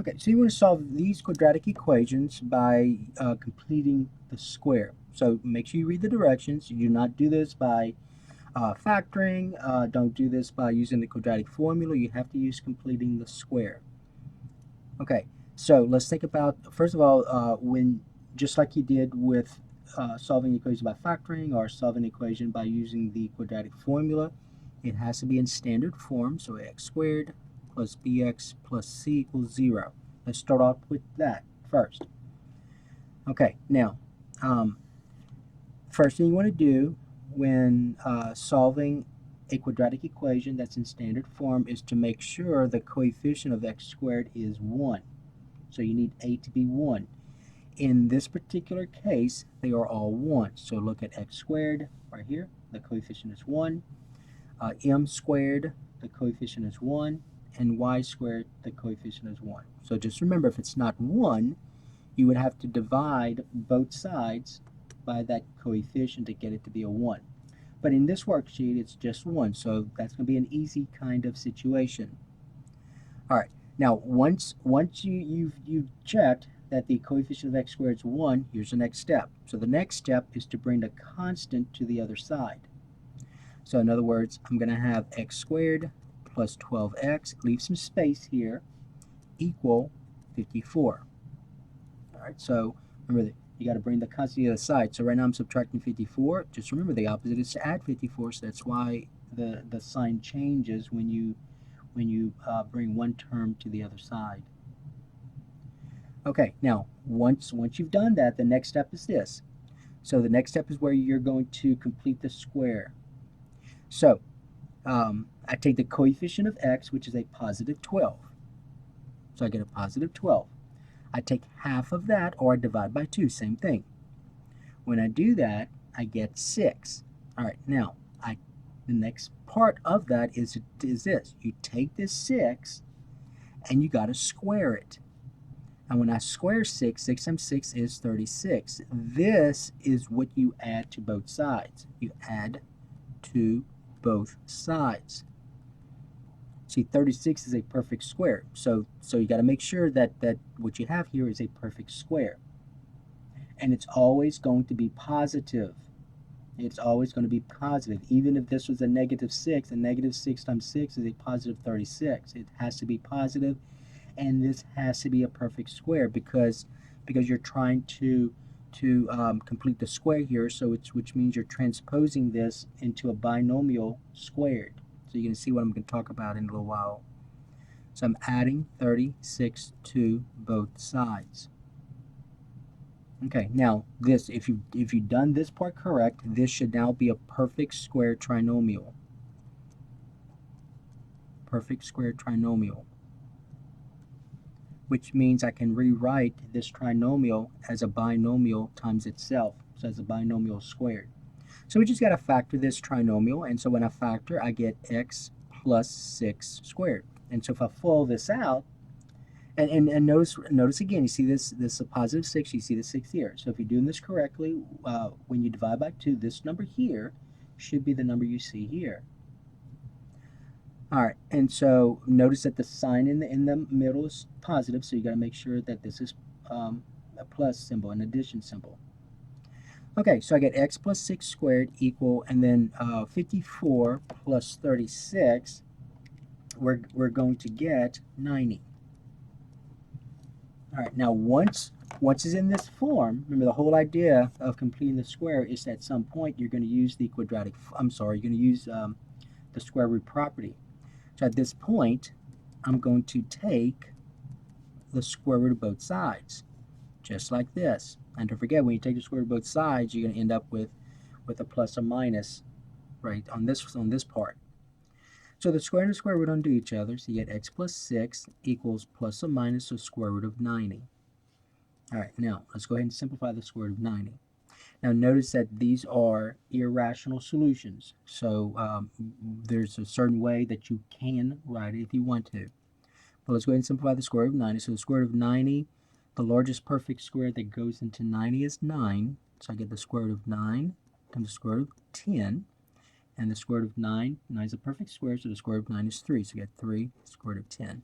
Okay, so you want to solve these quadratic equations by completing the square. So make sure you read the directions. You do not do this by factoring. Don't do this by using the quadratic formula. You have to use completing the square. Okay, so let's think about, first of all, just like you did with solving an equation by factoring or solving an equation by using the quadratic formula, it has to be in standard form. So x squared plus bx plus c equals 0. Let's start off with that first. Okay, now, first thing you want to do when solving a quadratic equation that's in standard form is to make sure the coefficient of x squared is 1. So you need a to be 1. In this particular case, they are all 1. So look at x squared right here. The coefficient is 1. M squared, the coefficient is 1. And y squared, the coefficient is 1. So just remember, if it's not 1, you would have to divide both sides by that coefficient to get it to be a 1. But in this worksheet, it's just 1, so that's going to be an easy kind of situation. All right, now once you've checked that the coefficient of x squared is 1, here's the next step. So the next step is to bring the constant to the other side. So in other words, I'm going to have x squared plus 12x, leave some space here, equal 54. All right, so remember that you got to bring the constant to the other side. So right now I'm subtracting 54. Just remember the opposite is to add 54, so that's why the sign changes when you bring one term to the other side. Okay, now once you've done that, the next step is this. So the next step is where you're going to complete the square. So I take the coefficient of x, which is a positive 12. So I get a positive 12. I take half of that, or I divide by 2, same thing. When I do that, I get 6. All right, now the next part of that is this. You take this 6 and you got to square it. And when I square 6, 6 times 6 is 36. This is what you add to both sides. You add to both sides. See, 36 is a perfect square. So you got to make sure that what you have here is a perfect square. And it's always going to be positive. It's always going to be positive. Even if this was a negative 6, a negative 6 times 6 is a positive 36. It has to be positive, and this has to be a perfect square because you're trying to complete the square here, so which means you're transposing this into a binomial squared. So you're going to see what I'm going to talk about in a little while. So I'm adding 36 to both sides. Okay, now this, if you've done this part correct, this should now be a perfect square trinomial. Perfect square trinomial. Which means I can rewrite this trinomial as a binomial times itself, so as a binomial squared. So we just got to factor this trinomial, and so when I factor, I get x plus 6 squared. And so if I follow this out, and notice again, you see this is a positive 6, you see the 6 here. So if you're doing this correctly, when you divide by 2, this number here should be the number you see here. All right, and so notice that the sign in the middle is positive, so you got to make sure that this is a plus symbol, an addition symbol. Okay, so I get x plus 6 squared equal, and then 54 plus 36, we're going to get 90. All right, now once it's in this form, remember the whole idea of completing the square is that at some point you're going to use the quadratic, you're going to use the square root property. So at this point, I'm going to take the square root of both sides, just like this. And don't forget, when you take the square root of both sides, you're going to end up with a plus or minus, right, on this part. So the square and the square root undo each other, so you get x plus 6 equals plus or minus the square root of 90. All right, now let's go ahead and simplify the square root of 90. Now notice that these are irrational solutions, so there's a certain way that you can write it if you want to. But let's go ahead and simplify the square root of 90. So the square root of 90, the largest perfect square that goes into 90 is 9. So I get the square root of 9 times the square root of 10. And the square root of 9 is a perfect square, so the square root of 9 is 3. So you get 3 square root of 10.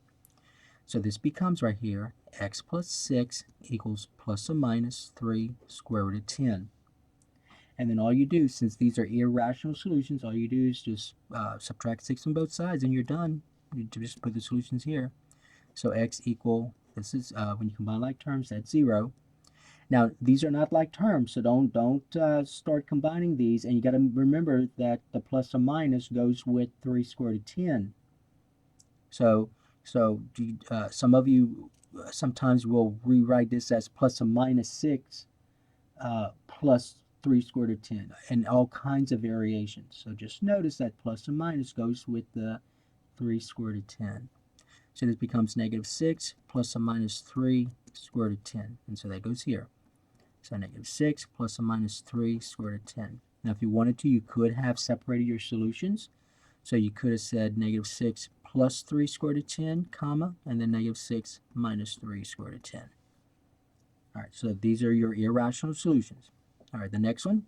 So this becomes right here, x plus 6 equals plus or minus 3 square root of 10. And then all you do, since these are irrational solutions, all you do is just subtract 6 from both sides and you're done. You just put the solutions here. So x equal, this is, when you combine like terms, that's 0. Now, these are not like terms, so don't start combining these. And you got to remember that the plus or minus goes with 3 square root of 10. So some of you sometimes will rewrite this as plus or minus 6 plus 3 square root of 10, and all kinds of variations. So just notice that plus or minus goes with the 3 square root of 10. So this becomes negative 6 plus or minus 3 square root of 10. And so that goes here. So negative 6 plus or minus 3 square root of 10. Now if you wanted to, you could have separated your solutions. So you could have said negative 6 plus 3 square root of 10, comma, and then negative 6 minus 3 square root of 10. All right, so these are your irrational solutions. All right, the next one,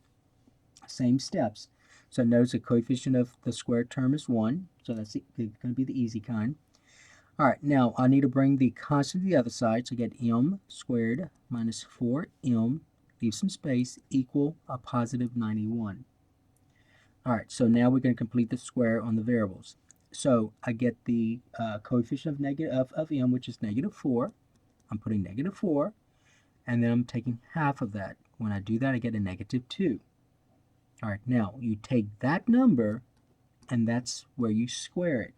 same steps. So notice the coefficient of the squared term is 1, so that's going to be the easy kind. All right, now I need to bring the constant to the other side, so I get m squared minus 4m, leave some space, equal a positive 91. All right, so now we're going to complete the square on the variables. So I get the coefficient of m, which is negative 4. I'm putting negative 4. And then I'm taking half of that. When I do that, I get a negative 2. All right, now you take that number, and that's where you square it.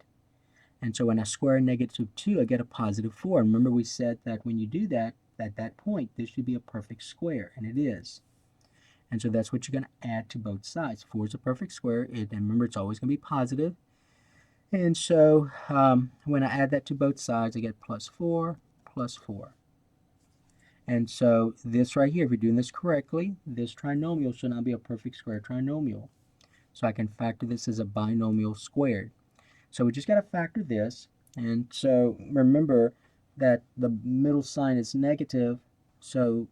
And so when I square negative 2, I get a positive 4. And remember we said that when you do that, at that point, this should be a perfect square, and it is. And so that's what you're going to add to both sides. 4 is a perfect square, and remember it's always going to be positive. And so when I add that to both sides, I get plus 4, plus 4. And so this right here, if you're doing this correctly, this trinomial should now be a perfect square trinomial. So I can factor this as a binomial squared. So we just got to factor this. And so remember that the middle sign is negative. So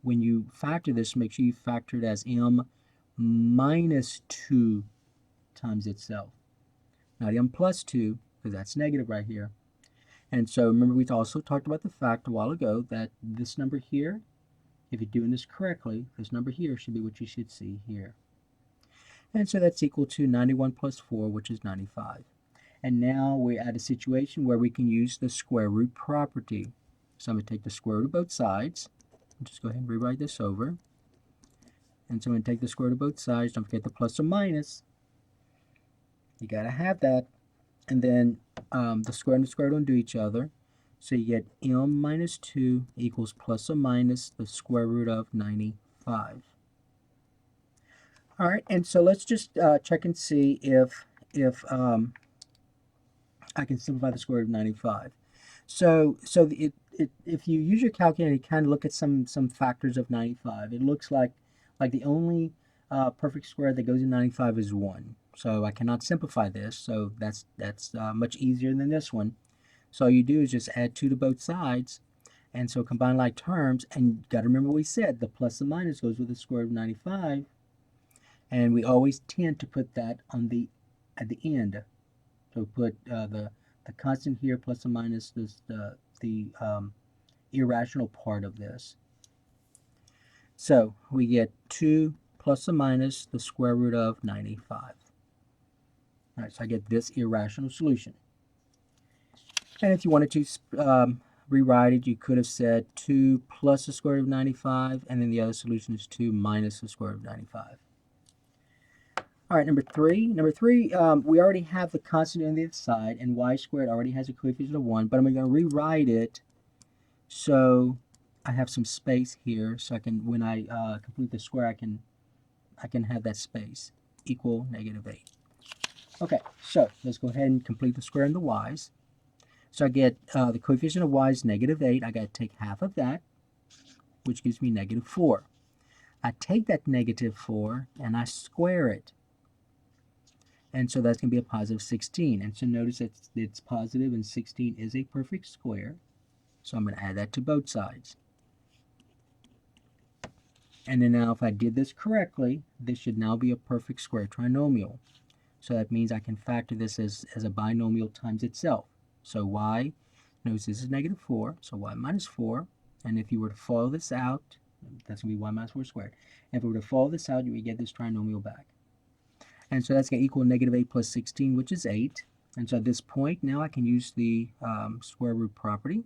when you factor this, make sure you factor it as m minus 2 times itself. Not m plus 2, because that's negative right here. And so remember we also talked about the fact a while ago that this number here, if you're doing this correctly, this number here should be what you should see here. And so that's equal to 91 plus 4, which is 95. And now we're at a situation where we can use the square root property. So I'm going to take the square root of both sides. Just go ahead and rewrite this over. And so I'm going to take the square root of both sides. Don't forget the plus or minus. You got to have that. And then the square and the square don't do each other. So you get m minus 2 equals plus or minus the square root of 95. All right, and so let's just check and see if I can simplify the square root of 95. So if you use your calculator, you kind of look at some factors of 95. It looks like the only perfect square that goes in 95 is 1. So I cannot simplify this, so that's much easier than this one. So all you do is just add 2 to both sides, and so combine like terms, and you got to remember what we said, the plus and minus goes with the square root of 95, and we always tend to put that on at the end. So put the constant here plus or minus the irrational part of this. So we get 2 plus or minus the square root of 95. All right, so I get this irrational solution. And if you wanted to rewrite it, you could have said 2 plus the square root of 95, and then the other solution is 2 minus the square root of 95. All right, number 3. We already have the constant on the other side, and y squared already has a coefficient of 1, but I'm going to rewrite it so I have some space here, so I can, when I complete the square, I can have that space equal negative 8. Okay, so let's go ahead and complete the square and the y's. So I get the coefficient of y is negative 8. I got to take half of that, which gives me negative 4. I take that negative 4 and I square it. And so that's going to be a positive 16. And so notice that it's positive and 16 is a perfect square. So I'm going to add that to both sides. And then now if I did this correctly, this should now be a perfect square trinomial. So that means I can factor this as a binomial times itself. So y, notice this is negative 4, so y minus 4. And if you were to follow this out, that's going to be y minus 4 squared. And if we were to follow this out, you would get this trinomial back. And so that's going to equal negative 8 plus 16, which is 8. And so at this point, now I can use the square root property.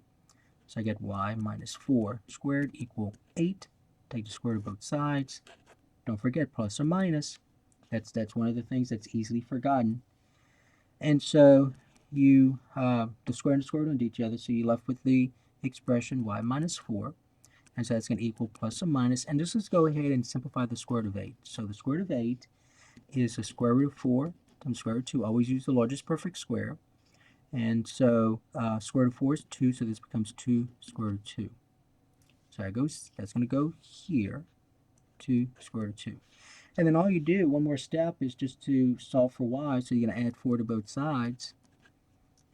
So I get y minus 4 squared equal 8. Take the square root of both sides. Don't forget plus or minus. That's one of the things that's easily forgotten. And so you, the square and the square root into each other, so you're left with the expression y minus 4. And so that's going to equal plus or minus. And just let's go ahead and simplify the square root of 8. So the square root of 8 is the square root of 4 times square root of 2. Always use the largest perfect square. And so square root of 4 is 2, so this becomes 2 square root of 2. So that's going to go here, 2 square root of 2. And then all you do, one more step, is just to solve for y. So you're going to add 4 to both sides,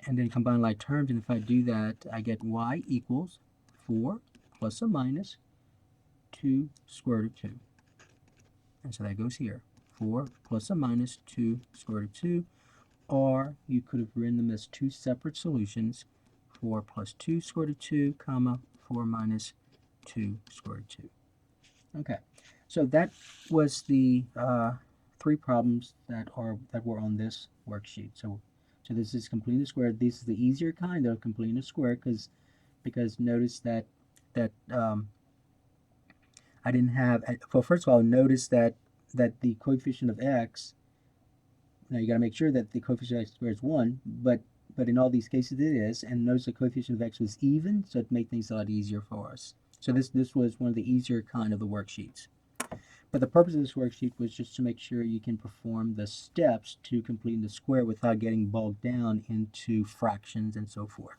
and then combine like terms. And if I do that, I get y equals 4 plus or minus 2 square root of 2. And so that goes here, 4 plus or minus 2 square root of 2. Or you could have written them as two separate solutions, 4 plus 2 square root of 2, comma, 4 minus 2 square root of 2. Okay, so that was the 3 problems that were on this worksheet. So this is completing the square. This is the easier kind of completing the square because notice that I didn't have, well, first of all, notice that the coefficient of x, now you got to make sure that the coefficient of x squared is 1, but in all these cases it is, and notice the coefficient of x was even, so it made things a lot easier for us. So this was one of the easier kind of the worksheets. But the purpose of this worksheet was just to make sure you can perform the steps to completing the square without getting bogged down into fractions and so forth.